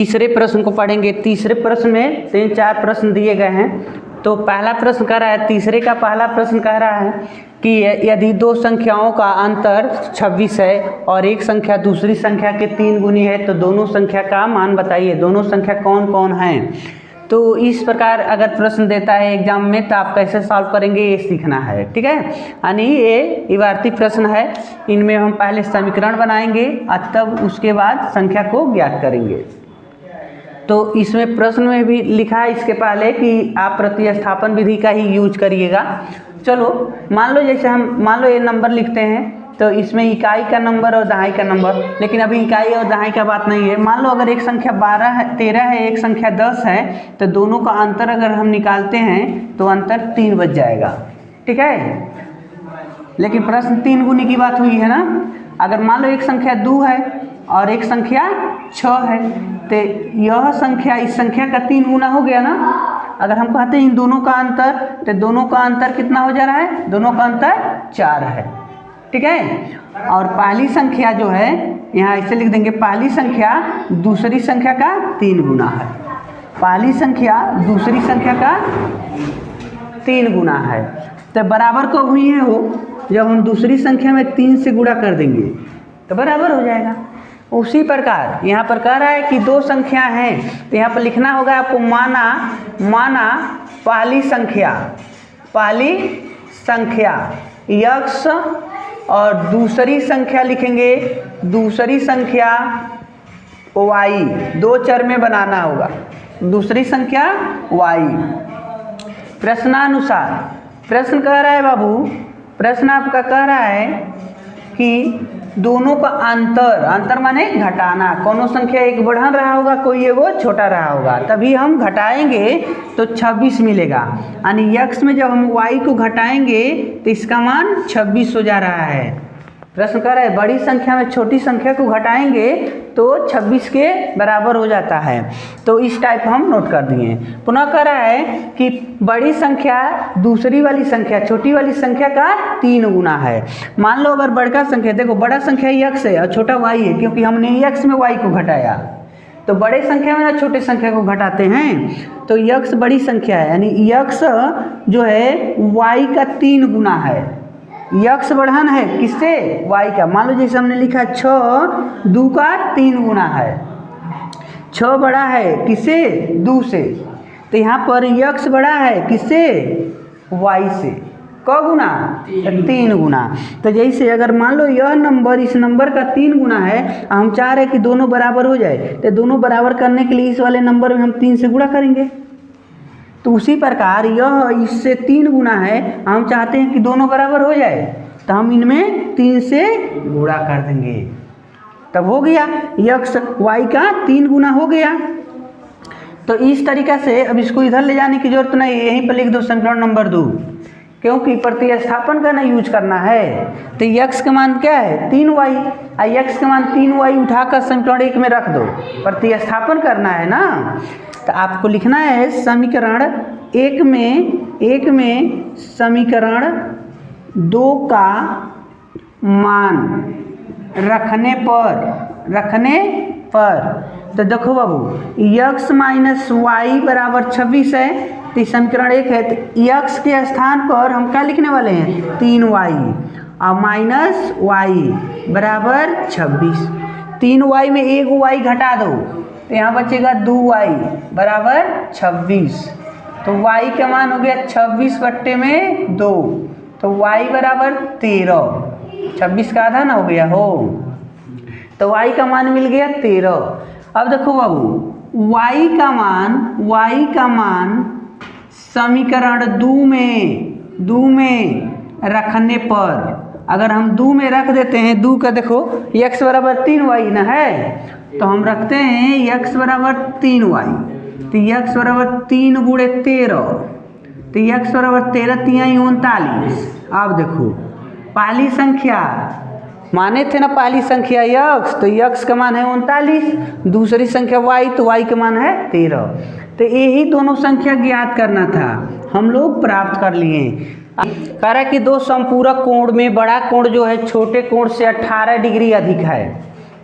तीसरे प्रश्न को पढ़ेंगे। तीसरे प्रश्न में 3-4 प्रश्न दिए गए हैं। तो पहला प्रश्न कह रहा है, तीसरे का पहला प्रश्न कह रहा है कि यदि दो संख्याओं का अंतर 26 है और एक संख्या दूसरी संख्या के 3 गुनी है तो दोनों संख्या का मान बताइए। दोनों संख्या कौन कौन हैं। तो इस प्रकार अगर प्रश्न देता है एग्जाम में तो आप कैसे सॉल्व करेंगे ये सीखना है, ठीक है। यानी ये इबारती प्रश्न है, इनमें हम पहले समीकरण बनाएंगे और तब उसके बाद संख्या को ज्ञात करेंगे। तो इसमें प्रश्न में भी लिखा है इसके पहले कि आप प्रतिस्थापन विधि का ही यूज करिएगा। चलो मान लो जैसे हम मान लो ये नंबर लिखते हैं तो इसमें इकाई का नंबर और दहाई का नंबर, लेकिन अभी इकाई और दहाई का बात नहीं है। मान लो अगर एक संख्या 12 है, 13 है, एक संख्या 10 है तो दोनों का अंतर अगर हम निकालते हैं तो अंतर 3 बच जाएगा, ठीक है। लेकिन प्रश्न 3 गुनी की बात हुई है ना। अगर मान लो एक संख्या 2 है और एक संख्या 6 है तो यह संख्या इस संख्या का 3 गुना हो गया ना। अगर हम कहते हैं इन दोनों का अंतर तो दोनों का अंतर कितना हो जा रहा है, दोनों का अंतर 4 है, ठीक है। और पहली संख्या जो है यहाँ ऐसे लिख देंगे, पहली संख्या दूसरी संख्या का 3 गुना है। पहली संख्या दूसरी संख्या का 3 गुना है। तो बराबर कब हुई है वो, जब हम दूसरी संख्या में 3 से गुणा कर देंगे तो बराबर हो जाएगा। उसी प्रकार यहाँ पर कह रहा है कि दो संख्या हैं तो यहाँ पर लिखना होगा आपको माना पहली संख्या x और दूसरी संख्या लिखेंगे दूसरी संख्या y। दो चर में बनाना होगा, दूसरी संख्या y। प्रश्नानुसार प्रश्न कह रहा है बाबू, प्रश्न आपका कह रहा है कि दोनों का अंतर माने घटाना। कोनो संख्या एक बढ़ रहा होगा, कोई एगो छोटा रहा होगा, तभी हम घटाएंगे तो 26 मिलेगा। यानी x में जब हम y को घटाएंगे तो इसका मान 26 हो जा रहा है। प्रश्न कर रहा है बड़ी संख्या में छोटी संख्या को घटाएंगे तो 26 के बराबर हो जाता है। तो इस टाइप हम नोट कर दिए। पुनः कह रहा है कि बड़ी संख्या दूसरी वाली संख्या छोटी वाली संख्या का 3 गुना है। मान लो अगर बड़ा संख्या, देखो बड़ा संख्या x है और छोटा y है, क्योंकि हमने x में y को घटाया। तो बड़े संख्या में ना छोटे संख्या को घटाते हैं तो x बड़ी संख्या है, यानी x जो है y का 3 गुना है। x बढ़ान है किससे, y का। मान लो जैसे हमने लिखा 6 2 का 3 गुना है। 6 बड़ा है किससे, 2 से। तो यहाँ पर x बड़ा है किससे, y से। क गुना, 3 गुना। तो जैसे अगर मान लो यह नंबर इस नंबर का 3 गुना है, हम चाह रहे हैं कि दोनों बराबर हो जाए, तो दोनों बराबर करने के लिए इस वाले नंबर में हम 3 से गुणा करेंगे। तो उसी प्रकार यह इससे 3 गुना है, हम चाहते हैं कि दोनों बराबर हो जाए तो हम इनमें 3 से गुणा कर देंगे, तब हो गया x y का 3 गुना हो गया। तो इस तरीका से अब इसको इधर ले जाने की जरूरत नहीं, यहीं पर लिख दो समीकरण नंबर 2, क्योंकि प्रतिस्थापन का ना यूज करना है। तो x का मान क्या है 3y, और x का मान 3y उठाकर समीकरण 1 में रख दो, प्रतिस्थापन करना है ना। तो आपको लिखना है समीकरण 1 में समीकरण 2 का मान रखने पर तो देखो बाबू x माइनस वाई बराबर 26 है, तो समीकरण 1 है। तो x के स्थान पर हम क्या लिखने वाले हैं 3y और माइनस y बराबर 26। 3y में एक y घटा दो तो यहाँ बचेगा 2y बराबर 26। तो y का मान हो गया 26/2, तो y बराबर 13। 26 का आधा ना हो गया हो, तो y का मान मिल गया 13। अब देखो बाबू y का मान समीकरण 2 में रखने पर, अगर हम 2 में रख देते हैं, 2 का देखो x बराबर 3y ना है, तो हम रखते हैं x बराबर 3y। तो x बराबर 3 गुणे 13, तो x बराबर 13 3 39। अब देखो पहली संख्या माने थे ना, पहली संख्या x, तो x का मान है 39, दूसरी संख्या y, तो y का मान है 13। तो यही दोनों संख्या ज्ञात करना था, हम लोग प्राप्त कर लिए। कह रहा है कि दो समपूरक कोण में बड़ा कोण जो है छोटे कोण से 18 डिग्री अधिक है।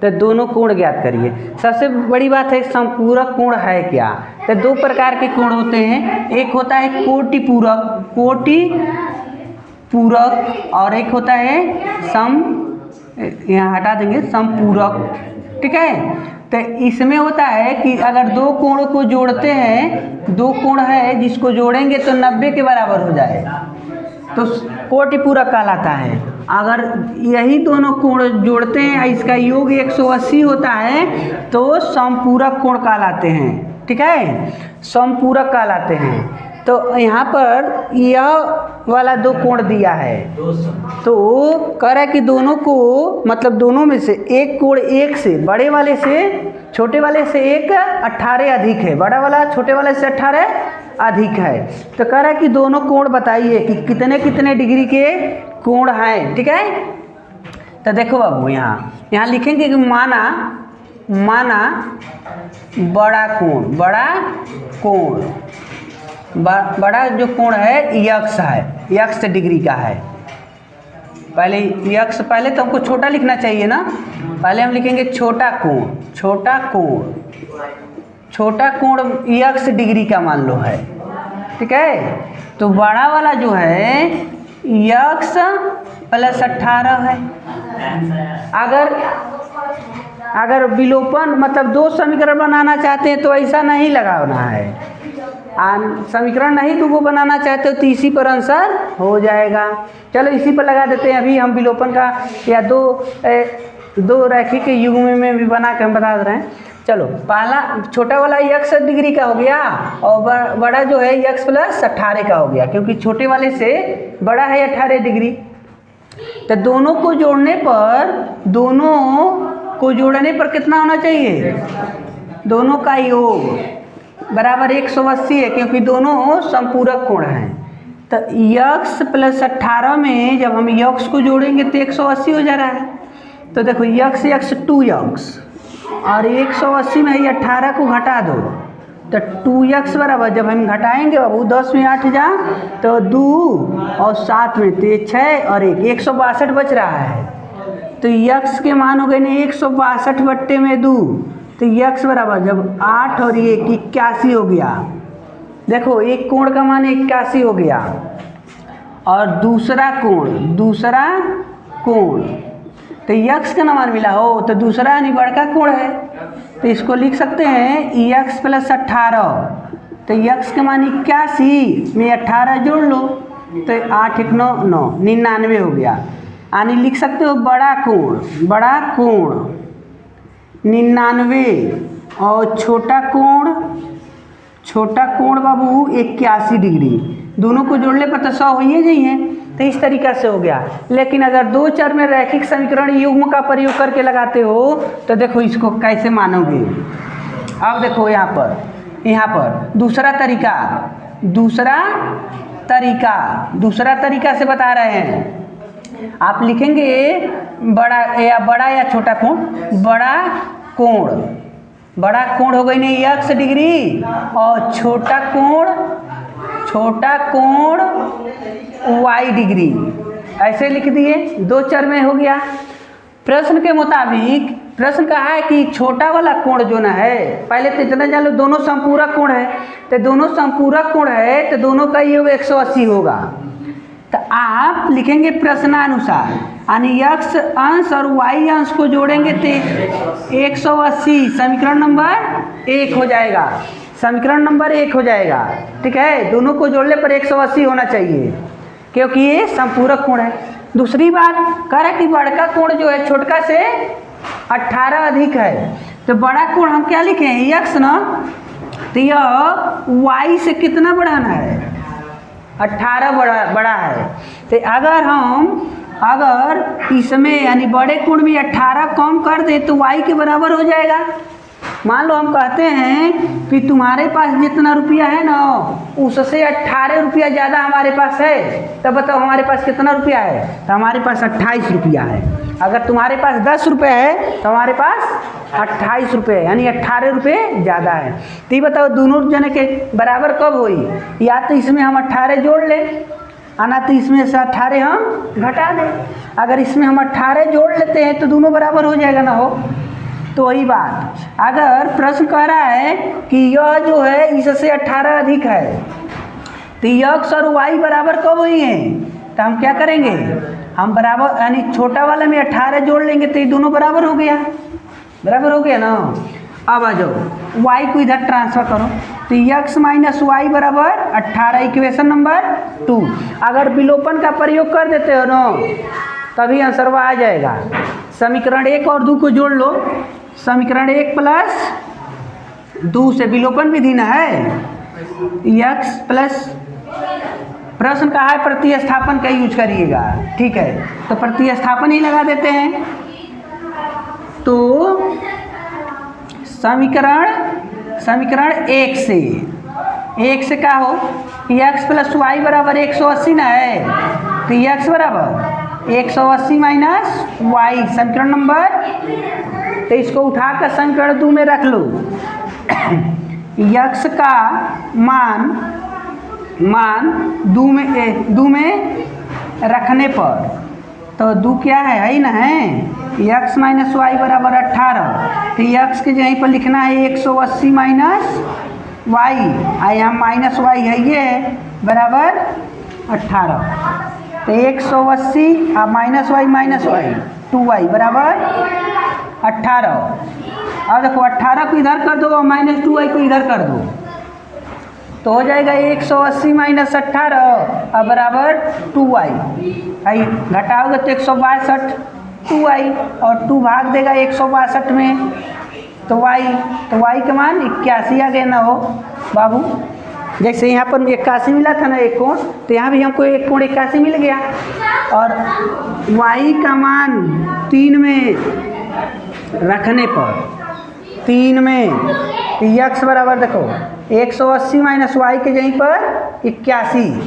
तो दोनों कोण ज्ञात करिए। सबसे बड़ी बात है समपूरक कोण है क्या। तो दो प्रकार के कोण होते हैं, एक होता है कोटि पूरक और एक होता है यहाँ हटा देंगे समपूरक, ठीक है। तो इसमें होता है कि अगर दो कोण को जोड़ते हैं, दो कोण है जिसको जोड़ेंगे तो 90 के बराबर हो जाए तो कोटि पूरक कहलाता है। अगर यही दोनों कोण जोड़ते हैं, इसका योग 180 होता है तो समपूरक कोण कहलाते हैं, ठीक है, समपूरक कहलाते हैं। तो यहाँ पर यह वाला दो कोण दिया है, तो कह रहा है कि दोनों को मतलब दोनों में से एक कोण एक से बड़े वाले से छोटे वाले से एक 18 अधिक है, बड़ा वाला छोटे वाले से 18 अधिक है। तो कह रहा है कि दोनों कोण बताइए कि कितने कितने डिग्री के कोण हैं, ठीक है। तो देखो बाबू यहाँ लिखेंगे कि माना बड़ा कोण बड़ा जो कोण है यक्स है, यक्स डिग्री का है। पहले यक्स, पहले तो हमको छोटा लिखना चाहिए ना, पहले हम लिखेंगे छोटा कोण यक्स डिग्री का मान लो है, ठीक है। तो बड़ा वाला जो है यक्स प्लस 18 है। अगर विलोपन मतलब दो समीकरण बनाना चाहते हैं तो ऐसा नहीं लगाना है, समीकरण नहीं तो वो बनाना चाहते हो तो इसी पर आंसर हो जाएगा। चलो इसी पर लगा देते हैं। अभी हम विलोपन का या दो रैखिक युग्म में भी बना के हम बता रहे हैं। चलो पहला छोटा वाला यक्स डिग्री का हो गया और बड़ा जो है यक्स प्लस 18 का हो गया, क्योंकि छोटे वाले से बड़ा है 18 डिग्री। तो दोनों को जोड़ने पर कितना होना चाहिए, दोनों का योग बराबर 180 है, क्योंकि दोनों समपूरक कोण हैं। तो यक्स प्लस 18 में जब हम यक्स को जोड़ेंगे तो 180 हो जा रहा है। तो देखो यक्स 2x और 180 में ये 18 को घटा दो तो 2x बराबर जब हम घटाएंगे बाबू 10 में 8 जा तो 2 और 7 में 6 और 162 बच रहा है। तो यक्स के मान हो गए ना 162 बट्टे में 2, तो यक्स बराबर जब 8 और 1 81 हो गया। देखो एक कोण का मान 81 हो गया और दूसरा कोण तो यक्स का मान मिला हो तो दूसरा यानी बड़का कोण है, तो इसको लिख सकते हैं यक्स प्लस 18। तो यक्स का मान 81 में 18 जोड़ लो तो 8 1 9 9 99 हो गया। यानी लिख सकते हो बड़ा कोण 99 और छोटा कोण बाबू 81 डिग्री। दोनों को जोड़ने पर तो 100 हो ही जाइए। तो इस तरीक़ा से हो गया। लेकिन अगर दो चर में रैखिक समीकरण युग्म का प्रयोग करके लगाते हो तो देखो इसको कैसे मानोगे। अब देखो यहाँ पर दूसरा तरीका से बता रहे हैं। आप लिखेंगे बड़ा या छोटा कोण, बड़ा कोण हो गई नहीं x डिग्री और छोटा कोण y डिग्री, ऐसे लिख दिए। दो चर में हो गया। प्रश्न के मुताबिक प्रश्न कहा है कि छोटा वाला कोण जो ना है, पहले तो इतना जान लो दोनों समपूरक कोण है, तो दोनों समपूरक कोण है तो दोनों का योग 180 होगा। तो आप लिखेंगे प्रश्नानुसार, यानी x अंश और y अंश को जोड़ेंगे तो 180 समीकरण नंबर 1 हो जाएगा, ठीक है। दोनों को जोड़ने पर 180 होना चाहिए क्योंकि ये समपूरक कोण है। दूसरी बात कह रहा है कि बड़का कोण जो है छोटका से 18 अधिक है, तो बड़ा कोण हम क्या लिखे हैं x ना, तो यह y से कितना बढ़ाना है 18 बड़ा है। तो अगर इसमें यानी बड़े कोण में 18 कम कर दे तो y के बराबर हो जाएगा। मान लो हम कहते हैं कि तुम्हारे पास जितना रुपया है ना उससे 18 रुपया ज़्यादा हमारे पास है, तब बताओ हमारे पास कितना रुपया है, तो हमारे पास 28 रुपया है। अगर तुम्हारे पास 10 रुपये है तो हमारे पास 28 रुपये यानी 18 रुपये ज़्यादा है। तो ये बताओ दोनों जने के बराबर कब हुई, या तो इसमें हम 18 जोड़ लें आना तो इसमें से 18 हम घटा दें। अगर इसमें हम 18 जोड़ लेते हैं तो दोनों बराबर हो जाएगा ना हो। तो वही बात, अगर प्रश्न कह रहा है कि यह जो है इससे 18 अधिक है, तो x और y बराबर कब हुई हैं, तो हम क्या करेंगे, हम बराबर यानी छोटा वाले में 18 जोड़ लेंगे तो ये दोनों बराबर हो गया, बराबर हो गया ना। अब आ जाओ y को इधर ट्रांसफर करो, तो x माइनस वाई बराबर 18, इक्वेशन नंबर 2। अगर विलोपन का प्रयोग कर देते हो ना तभी आंसर आ जाएगा। समीकरण 1 और 2 को जोड़ लो, समीकरण 1 प्लस 2 से विलोपन विधि ना है, x प्लस प्रश्न कहा है प्रतिस्थापन का यूज करिएगा, ठीक है, तो प्रतिस्थापन ही लगा देते हैं। तो समीकरण 1 से क्या हो, x प्लस वाई बराबर 180 ना है, तो x बराबर 180 माइनस वाई, समीकरण नंबर, तो इसको उठाकर समीकरण 2 में रख लो। x का मान 2 में रखने पर, तो 2 क्या है ना है, x माइनस वाई बराबर 18, तो x के यहीं पर लिखना है 180 माइनस वाई, यहाँ माइनस वाई है ये बराबर 18, तो 180 माइनस वाई 2y बराबर 18। अब देखो 18 को इधर कर दो और माइनस 2y को इधर कर दो, तो हो जाएगा 180 माइनस 18 बराबर 2y, भाई घटाओगे तो 162 2y, और 2 भाग देगा 162 में, तो y का मान 81 आ गया ना हो बाबू। जैसे यहाँ पर 81 मिला था ना एक कोण, तो यहाँ भी हमको एक कोण 81 मिल गया, और y का मान 3 में रखने पर, 3 में x बराबर देखो 180 माइनस वाई के यहीं पर 81,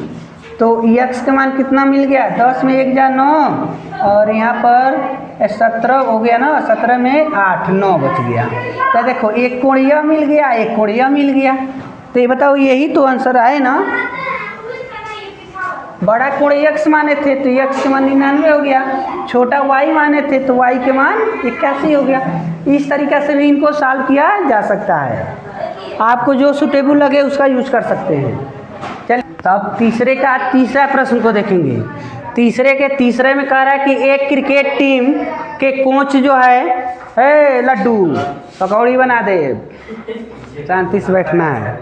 तो x का मान कितना मिल गया, 10 में 1 जा 9, और यहाँ पर 17 हो गया ना, 17 में 8 9 बच गया। तो देखो एक कोण यह मिल गया, एक कोण यह मिल गया, तो ये बताओ यही तो आंसर आए ना। बड़ा कोण x माने थे तो x के मान 99 हो गया, छोटा y माने थे तो y के मान 81 हो गया। इस तरीक़ा से भी इनको सॉल्व किया जा सकता है, आपको जो सूटेबल लगे उसका यूज कर सकते हैं। चलिए तब तीसरा प्रश्न को देखेंगे। तीसरे में कह रहा है कि एक क्रिकेट टीम के कोच जो है लड्डू पकौड़ी बना दे, शांति से बैठना है।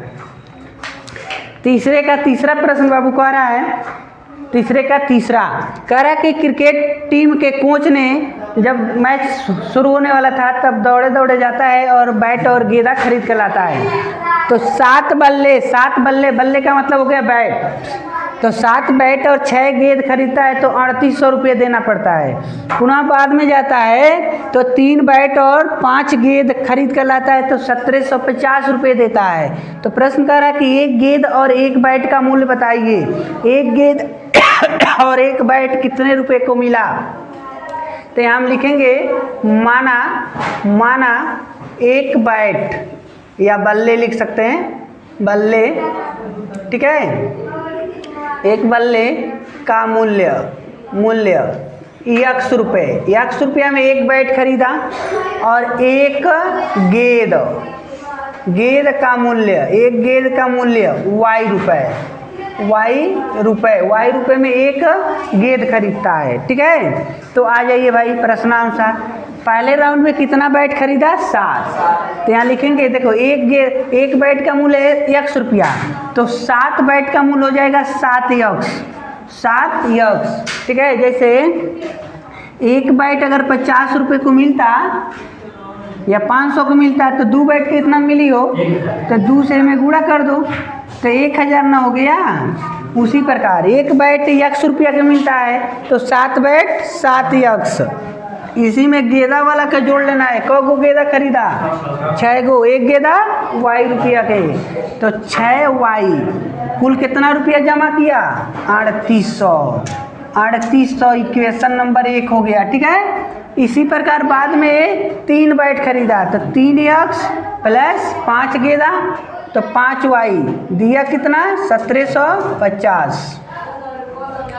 तीसरा प्रश्न बाबू कह रहा है, कह रहा है कि क्रिकेट टीम के कोच ने जब मैच शुरू होने वाला था तब दौड़े जाता है और बैट और गेंदा खरीद कर लाता है, तो 7 बल्ले का मतलब हो गया बैट, तो 7 बैट और 6 गेंद खरीदता है तो 3800 रुपये देना पड़ता है। पुनः बाद में जाता है तो 3 बैट और 5 गेंद खरीद कर लाता है तो 1750 रुपये देता है। तो प्रश्न कर रहा है कि एक गेंद और एक बैट का मूल्य बताइए, एक गेंद और एक बैट कितने रुपए को मिला। तो यहाँ हम लिखेंगे माना एक बैट या बल्ले लिख सकते हैं, बल्ले, ठीक है, एक बल्ले का मूल्य x रुपया में एक बैट खरीदा, और एक गेंद का मूल्य y रुपए में एक गेंद खरीदता है, ठीक है। तो आ जाइए भाई प्रश्नानुसार, पहले राउंड में कितना बैट खरीदा, 7, तो यहाँ लिखेंगे देखो एक बैट का मूल्य है x रुपया, तो 7 बैट का मूल्य हो जाएगा 7x, ठीक है। जैसे एक बैट अगर 50 रुपये को मिलता या 500 को मिलता है तो 2 बैट कितना मिली हो, तो 2 से में गुणा कर दो तो 1000 ना हो गया। उसी प्रकार एक बैट x रुपया का मिलता है तो 7 बैट 7x, इसी में गेंदा वाला का जोड़ लेना है। कौ गो गेंदा खरीदा, 6 गो, एक गेंदा y रुपया के, तो 6y कुल कितना रुपया जमा किया, 3800 इक्वेशन नंबर 1 हो गया, ठीक है। इसी प्रकार बाद में 3 बैट खरीदा तो 3x प्लस 5 गेंदा तो 5y दिया कितना, 1750,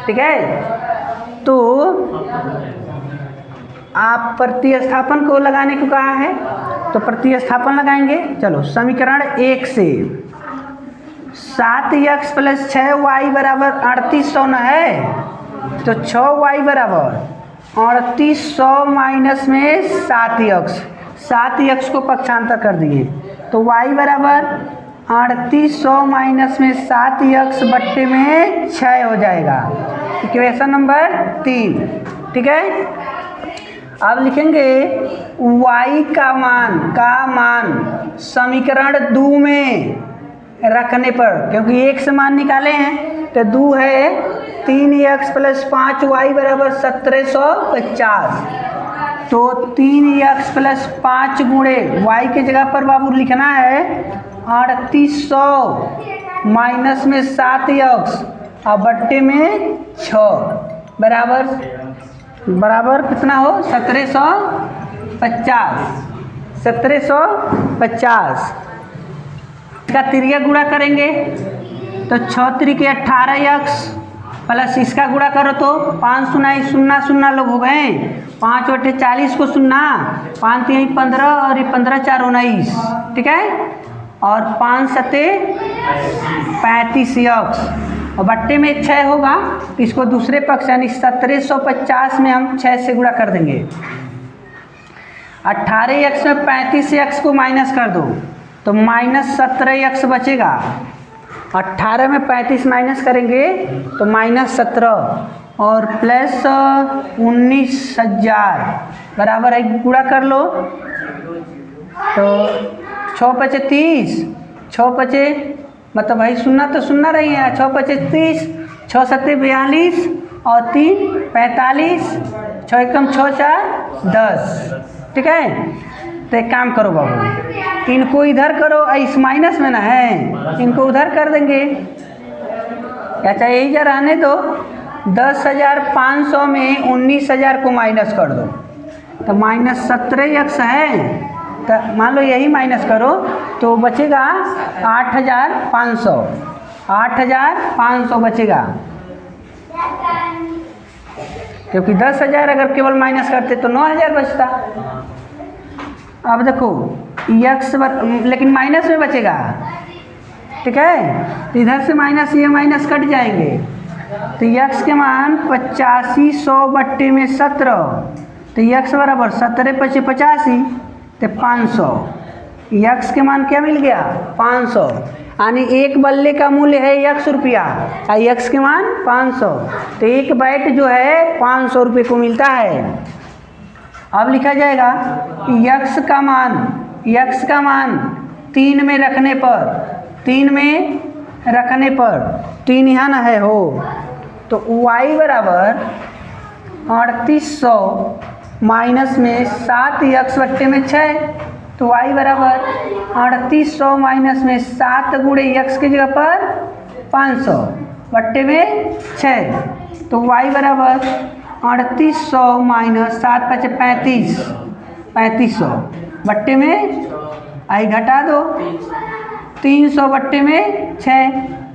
ठीक है। तो आप प्रतिस्थापन को लगाने को कहा है, तो प्रतिस्थापन लगाएंगे। चलो समीकरण 1 से 7x + 6y बराबर 3800 न है, तो 6y बराबर 3800 माइनस में 7x को पक्षांतर कर दिए, तो y बराबर 3800 माइनस में 7x बट्टे में 6 हो जाएगा। इक्वेशन नंबर 3, ठीक है। अब लिखेंगे y का मान समीकरण 2 में रखने पर, क्योंकि 1 से मान निकाले हैं, तो 2 है 3x + 5y बराबर 1750, तो 3x + 5 गुणे y के जगह पर बाबू लिखना है 3800 माइनस में 7x और बट्टे में 6 बराबर कितना हो 1750 का तिरिया गुणा करेंगे तो 6 त्रिके 18x प्लस इसका गुणा करो तो 5 0 0 लोग हो गए, 5 बटे 40 को 0, 5 3 15 और 15 4 19, ठीक है। और 5 7 35x और बट्टे में 6 होगा, इसको दूसरे पक्ष यानी 1750 में हम 6 से गुणा कर देंगे। 18x में 35x को माइनस कर दो तो -17x बचेगा। 18 में 35 माइनस करेंगे तो -17 और प्लस 19,000 बराबर है, गुणा कर लो तो 6 × 30, 6 × मतलब भाई 0 तो 0 रही है, 6 × 30, 6 7 42 और 3 45, 6 एकम 6 4 10, ठीक है। तो एक काम करो बाबू, इनको इधर करो, इस माइनस में ना है, इनको उधर कर देंगे। अच्छा यही जा रहने दो, 10,500 में 19,000 को माइनस कर दो तो -17x है, तो मान लो यही माइनस करो तो बचेगा 8,500 बचेगा, क्योंकि 10,000 अगर केवल माइनस करते तो 9,000 बचता। अब देखो x लेकिन माइनस में बचेगा, ठीक है, तो इधर से माइनस ये माइनस कट जाएंगे, तो x के मान 8500 बट्टे में 17, तो x बराबर 17 × 85 तो 500, x के मान क्या मिल गया 500, यानी एक बल्ले का मूल्य है 100 रुपया और x के मान 500, तो एक बैट जो है 500 रुपये को मिलता है। अब लिखा जाएगा x का मान 3 में रखने पर 3 यहाँ ना है हो, तो y बराबर 3800 माइनस में 7x बट्टे में 6, तो y बराबर 3800 माइनस में 7 गुणे x की जगह पर 500 बट्टे में 6, तो y बराबर 3800 माइनस 7 × 5 3500 बट्टे में आई घटा दो 300 बट्टे में 6,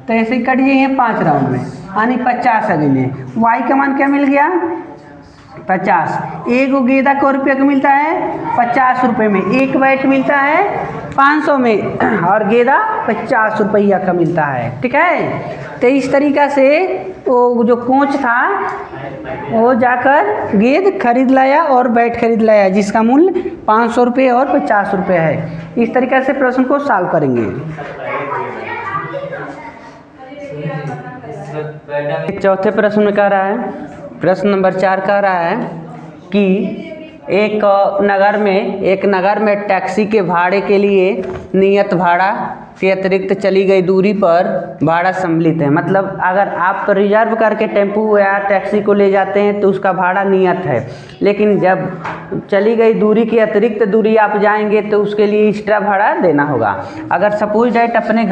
तो ऐसे ही कट जाइए 5 राउंड में, यानी 50 अगले। y का मान क्या मिल गया 50। एक गेंदा को रुपये का मिलता है 50 रुपये में, एक बैट मिलता है 500 में और गेंदा 50 रुपया का मिलता है, ठीक है। तो इस तरीक़ा से वो जो कोच था वो जाकर गेंद खरीद लाया और बैट खरीद लाया जिसका मूल्य 500 रुपये और 50 रुपये है। इस तरीक़ा से प्रश्न को सॉल्व करेंगे। चौथे प्रश्न में कह रहा है, प्रश्न नंबर 4 कह रहा है कि एक नगर में टैक्सी के भाड़े के लिए नियत भाड़ा के अतिरिक्त चली गई दूरी पर भाड़ा सम्मिलित है। मतलब अगर आप रिजर्व करके टेम्पू या टैक्सी को ले जाते हैं तो उसका भाड़ा नियत है, लेकिन जब चली गई दूरी के अतिरिक्त दूरी आप जाएंगे तो उसके लिए एक्स्ट्रा भाड़ा देना होगा। अगर सपोज डैट अपने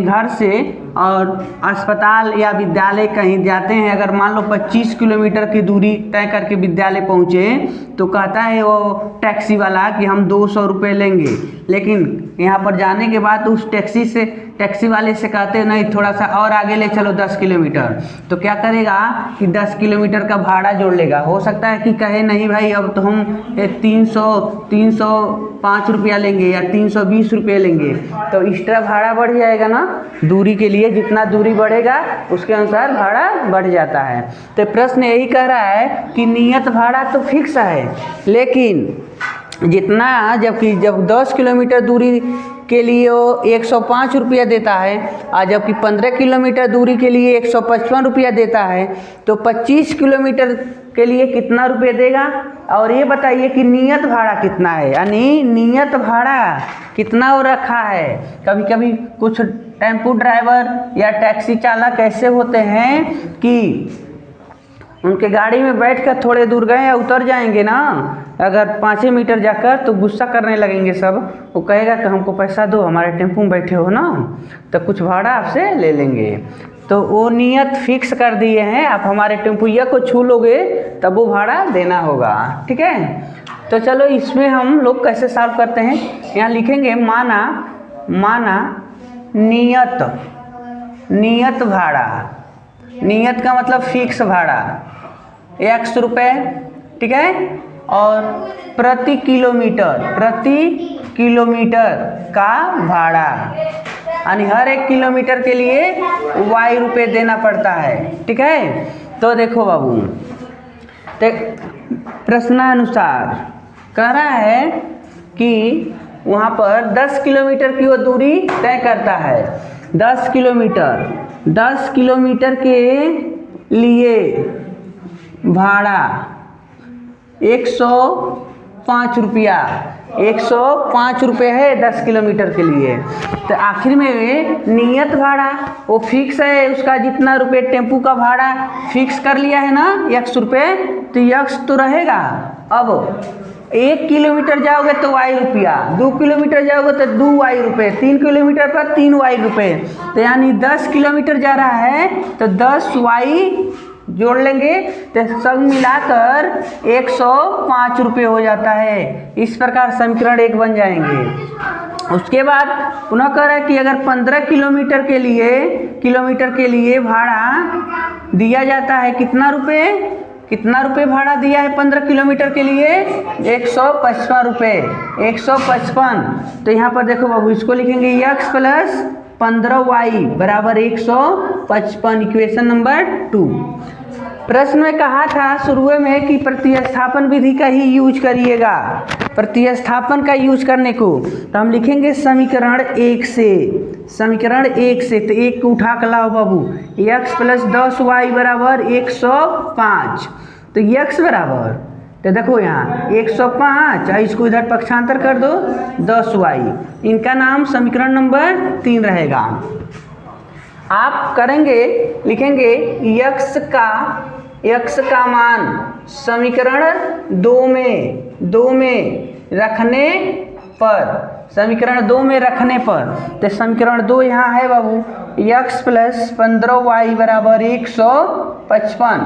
घर से और अस्पताल या विद्यालय कहीं जाते हैं, अगर मान लो 25 किलोमीटर की दूरी तय करके विद्यालय पहुँचे तो कहता है वो टैक्सी वाला कि हम 200 रुपये लेंगे, लेकिन यहाँ पर घटाने के बाद उस टैक्सी वाले से कहते हैं नहीं थोड़ा सा और आगे ले चलो 10 किलोमीटर, तो क्या करेगा कि 10 किलोमीटर का भाड़ा जोड़ लेगा। हो सकता है कि कहे नहीं भाई अब तो हम 305 रुपया लेंगे या 320 रुपये लेंगे, तो एक्स्ट्रा भाड़ा बढ़ जाएगा ना। दूरी के लिए जितना दूरी बढ़ेगा उसके अनुसार भाड़ा बढ़ जाता है। तो प्रश्न यही कह रहा है कि नियत भाड़ा तो फिक्स है, लेकिन जितना जब 10 किलोमीटर दूरी के लिए वो 105 रुपया देता है और जबकि 15 किलोमीटर दूरी के लिए 155 रुपया देता है, तो 25 किलोमीटर के लिए कितना रुपये देगा। और ये बताइए कि नियत भाड़ा कितना है, यानी नियत भाड़ा कितना वो रखा है। कभी कभी कुछ टेम्पो ड्राइवर या टैक्सी चालक ऐसे होते हैं कि उनके गाड़ी में बैठकर थोड़े दूर गए या उतर जाएंगे ना, अगर 5 मीटर जाकर, तो गुस्सा करने लगेंगे सब। वो कहेगा कि हमको पैसा दो, हमारे टेम्पो में बैठे हो ना, तो कुछ भाड़ा आपसे ले लेंगे। तो वो नियत फिक्स कर दिए हैं, आप हमारे टेम्पुया को छू लोगे तब वो भाड़ा देना होगा। ठीक है, तो चलो इसमें हम लोग कैसे सॉल्व करते हैं। यहाँ लिखेंगे माना नियत भाड़ा। नियत का मतलब फिक्स भाड़ा 100 रुपये, ठीक है, और प्रति किलोमीटर का भाड़ा, यानी हर 1 किलोमीटर के लिए y रुपये देना पड़ता है। ठीक है, तो देखो बाबू, प्रश्नानुसार कह रहा है कि वहाँ पर 10 किलोमीटर की वो दूरी तय करता है। 10 किलोमीटर के लिए भाड़ा 105 रुपया, 105 रुपये है 10 किलोमीटर के लिए। तो आखिर में नियत भाड़ा वो फिक्स है, उसका जितना रुपये टेम्पू का भाड़ा फिक्स कर लिया है ना 100 रुपये, तो 100 तो रहेगा। अब 1 किलोमीटर जाओगे तो y रुपया, 2 किलोमीटर जाओगे तो 2y रुपये, 3 किलोमीटर पर 3y रुपये, तो यानी 10 किलोमीटर जा रहा है तो 10y जोड़ लेंगे तो सब मिलाकर 105 रुपये हो जाता है। इस प्रकार समीकरण 1 बन जाएंगे। उसके बाद पुनः कह रहा है कि अगर 15 किलोमीटर के लिए भाड़ा दिया जाता है, कितना रुपये भाड़ा दिया है 15 किलोमीटर के लिए 155 रुपये, 155। तो यहाँ पर देखो बाबू, इसको लिखेंगे x प्लस 15y बराबर 155, इक्वेशन नंबर 2। प्रश्न में कहा था शुरू में कि प्रतिस्थापन विधि का ही यूज करिएगा। प्रतिस्थापन का यूज करने को तो हम लिखेंगे समीकरण 1 से, तो 1 को उठा कर लाओ बाबू, x प्लस 10y बराबर 105। तो x बराबर, तो देखो यहाँ 105, इसको इधर पक्षांतर कर दो 10y, इनका नाम समीकरण नंबर 3 रहेगा। आप करेंगे, लिखेंगे x का मान समीकरण 2 में रखने पर, समीकरण 2 में रखने पर, तो समीकरण 2 यहाँ है बाबू, x प्लस 15y बराबर 155।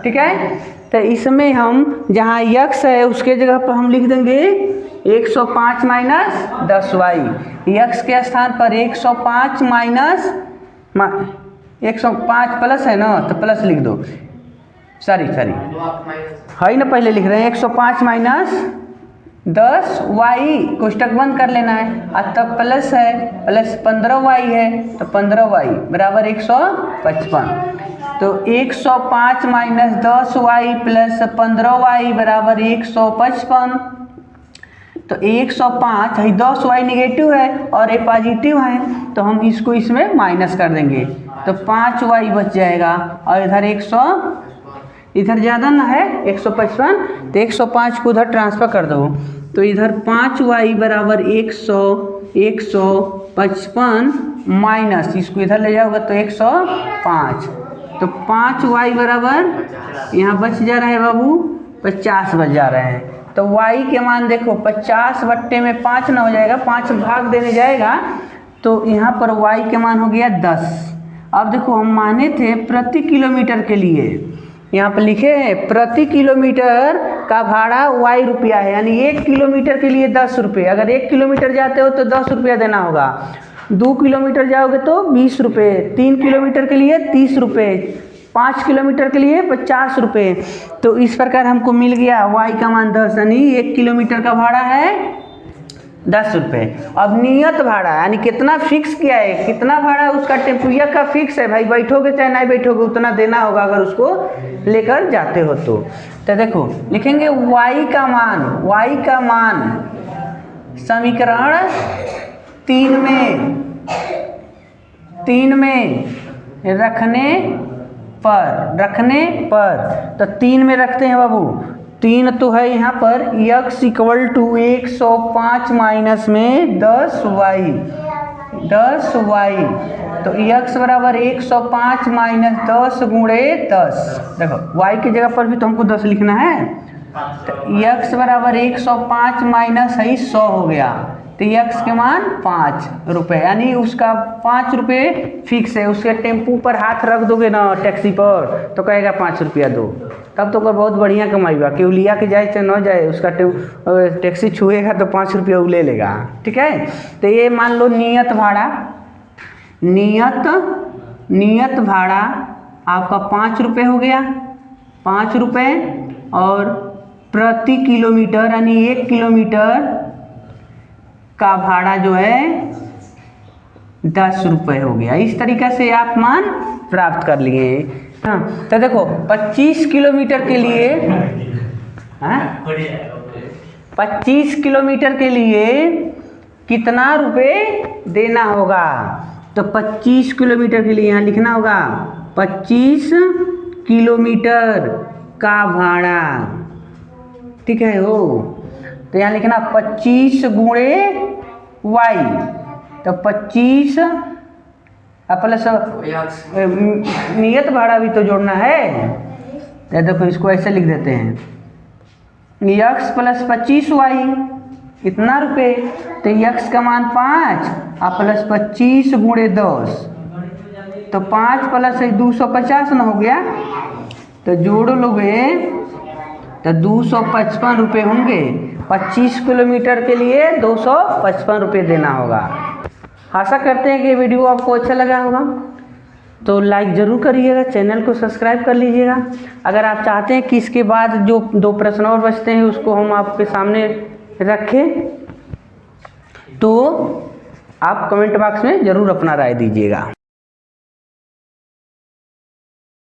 ठीक है, तो इसमें हम जहाँ x है उसके जगह पर हम लिख देंगे 105 माइनस 10y, x के स्थान पर 105 माइनस 105 प्लस है ना, तो प्लस लिख दो, सॉरी है ना, पहले लिख रहे हैं 105 माइनस 10y, कोष्टक बंद कर लेना है, और तब प्लस है, प्लस 15y है, तो 15y बराबर 155। तो 105 माइनस 10y प्लस 15y बराबर 155। तो 105 है, 10y निगेटिव है और ये पॉजिटिव है, तो हम इसको इसमें माइनस कर देंगे, तो 5y बच जाएगा, और इधर 100, इधर ज़्यादा ना है 155, तो 105 को उधर ट्रांसफ़र कर दो, तो इधर 5y बराबर 155 माइनस, इसको इधर ले जाओगे तो 105, तो 5y बराबर यहाँ बच जा रहा है बाबू 50 बच जा रहे हैं। तो y के मान देखो 50 बट्टे में 5 ना हो जाएगा, 5 भाग देने जाएगा, तो यहाँ पर y के मान हो गया 10। अब देखो हम माने थे प्रति किलोमीटर के लिए, यहाँ पर लिखे हैं प्रति किलोमीटर का भाड़ा y रुपया है, यानी 1 किलोमीटर के लिए 10 रुपये। अगर 1 किलोमीटर जाते हो तो 10 रुपया देना होगा, 2 किलोमीटर जाओगे तो 20 रुपये, 3 किलोमीटर के लिए 30 रुपये, 5 किलोमीटर के लिए 50 रुपये। तो इस प्रकार हमको मिल गया y का मान 10, यानी 1 किलोमीटर का भाड़ा है 10 रुपये। अब नियत भाड़ा यानी कितना फिक्स किया है, कितना भाड़ा उसका टेम्पुया का फिक्स है भाई, बैठोगे चाहे नहीं बैठोगे उतना देना होगा अगर उसको लेकर जाते हो तो देखो लिखेंगे y का मान समीकरण 3 में रखने पर तो 3 में रखते हैं बाबू। 3 तो है यहाँ पर x इक्वल टू 105 माइनस में 10y, तो x बराबर 105 माइनस 10 गुणे 10। देखो y की जगह पर भी तो हमको 10 लिखना है, तो x बराबर 105 माइनस है 100 हो गया, तो x के मान 5 रुपये, यानी उसका 5 रुपये फिक्स है। उसके टेम्पू पर हाथ रख दोगे ना टैक्सी पर तो कहेगा 5 रुपया दो, तब तो बहुत बढ़िया कमाई बा। केहू लिया के जाए चाहे न जाए, उसका टैक्सी छुएगा तो 5 रुपया वो ले लेगा। ठीक है, तो ये मान लो नियत भाड़ा आपका 5 रुपये हो गया, 5 रुपये, और प्रति किलोमीटर यानी 1 किलोमीटर का भाड़ा जो है 10 रुपये हो गया। इस तरीक़े से आप मान प्राप्त कर लिए। हाँ, तो देखो 25 किलोमीटर के लिए 25 किलोमीटर के लिए कितना रुपए देना होगा, तो 25 किलोमीटर के लिए यहाँ लिखना होगा 25 किलोमीटर का भाड़ा। ठीक है हो, तो यहाँ लिखना 25 गुणे y, तो 25 प्लस नियत भाड़ा भी तो जोड़ना है। तो देखो इसको ऐसे लिख देते हैं x प्लस 25y कितना रुपये, तो x का मान 5 और प्लस 25 गुणे 10, तो 5 प्लस 250 न हो गया, तो जोड़ लोगे तो 255 रुपये होंगे। 25 किलोमीटर के लिए 255 रुपये देना होगा। आशा करते हैं कि वीडियो आपको अच्छा लगा होगा, तो लाइक ज़रूर करिएगा, चैनल को सब्सक्राइब कर लीजिएगा। अगर आप चाहते हैं कि इसके बाद जो 2 प्रश्न और बचते हैं उसको हम आपके सामने रखें तो आप कमेंट बॉक्स में ज़रूर अपना राय दीजिएगा।